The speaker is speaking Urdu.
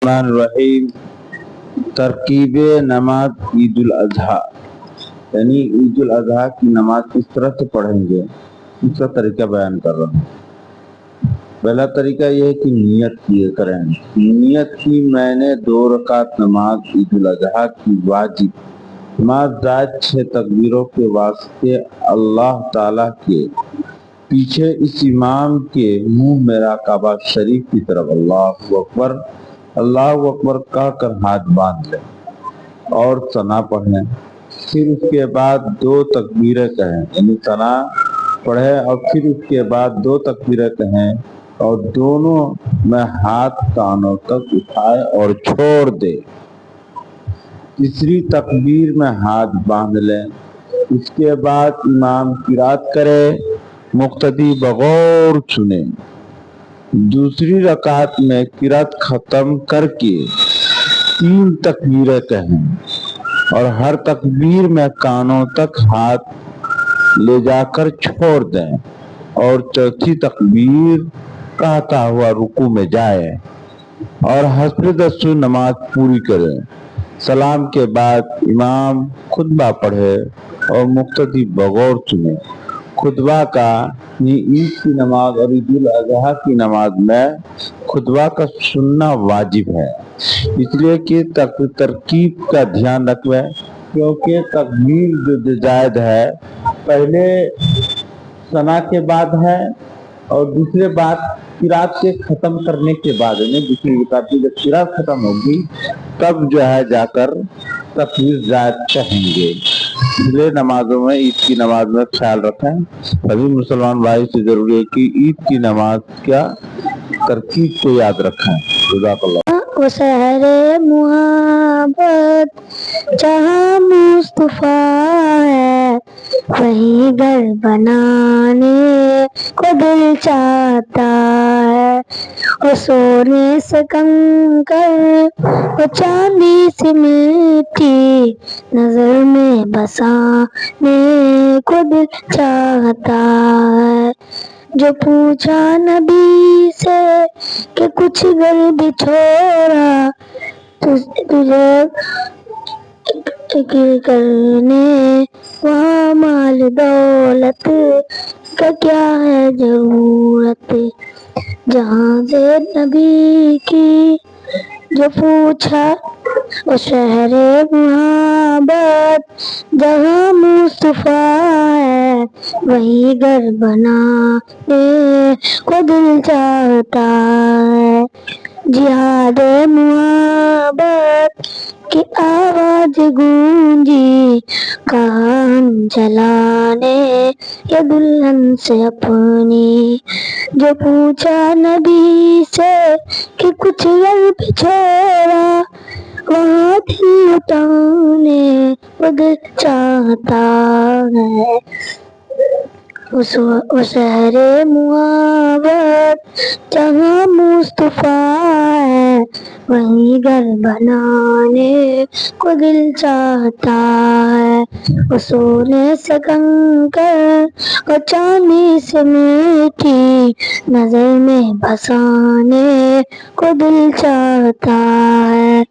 الرحمن الرحیم ترکیب نماز عید الاضحیٰ، یعنی عید الاضحیٰ کی نماز کس طرح سے پڑھیں گے اس کا طریقہ بیان کر رہا ہوں۔ پہلا طریقہ یہ ہے کہ نیت کیے کریں۔ نیت کی میں نے 2 رکعت نماز عید الاضحیٰ کی واجب نماز زائد 6 تکبیروں کے واسطے اللہ تعالیٰ کے پیچھے اس امام کے منہ میرا کعبہ شریف کی طرف اللہ اکبر کہہ کر ہاتھ باندھ لیں اور ثنا پڑھیں۔ پھر اس کے بعد 2 تکبیریں کہیں، یعنی ثنا پڑھیں اور پھر اس کے بعد 2 تکبیریں کہیں اور دونوں میں ہاتھ کانوں تک اٹھائے اور چھوڑ دے۔ تیسری تکبیر میں ہاتھ باندھ لیں۔ اس کے بعد امام قرات کرے، مقتدی بغور سنے۔ دوسری رکعت میں قرات ختم کر کے 3 تکبیریں کہیں اور ہر تکبیر میں کانوں تک ہاتھ لے جا کر چھوڑ دیں اور چوتھی تکبیر کہتا ہوا رکوع میں جائے اور حسب دستور نماز پوری کریں۔ سلام کے بعد امام خطبہ پڑھے اور مقتدی بغور سنے۔ خطبہ کا عید کی نماز اور عید الاضحیٰ کی نماز میں خطبہ کا سننا واجب ہے، اس لیے کہ ترکیب کا دھیان رکھیں، کیونکہ تکبیر جو زائد ہے پہلے ثنا کے بعد ہے اور دوسرے بات قرات کے ختم کرنے کے بعد ہے۔ دوسری رکعت کی جب قرات ختم ہوگی تب جو ہے جا کر تکبیر زائد کہیں گے۔ اس لیے نمازوں میں عید کی نماز میں خیال رکھیں۔ سبھی مسلمان بھائی سے ضروری ہے کہ عید کی نماز کیا ترکیب کو یاد رکھیں۔ جزاک اللہ۔ وہ شہر محبت جہاں مصطفیٰ ہے، وہیں گھر بنانے کو دل چاہتا ہے۔ وہ سونے سے کنکر، وہ چاندی سے مٹی، نظر میں بسانے کو دل چاہتا ہے۔ جو پوچھا نبی سے کہ کچھ گھر بچھوڑا تجھے کرنے، وہاں مال دولت کا کیا ہے ضرورت۔ جہاں سے نبی کی جو پوچھا، وہ شہر محبت جہاں مصطفیٰ ہے، وہیں گھر بنانے کو دل چاہتا ہے۔ جہاد محبت کی آواز گونجی، کہاں ہم چلانے یا دلہن سے اپنی۔ جو پوچھا نبی سے کہ کچھ گھر پہ چھوڑا، وہاں دل لٹانے وہ دل چاہتا ہے۔ وہ شہر محبت جہاں مصطفیٰ ہے، وہیں گھر بنانے کو دل چاہتا ہے۔ وہ سونے سے کنکر اور چاندی سے میٹھی، نظر میں بسانے کو دل چاہتا ہے۔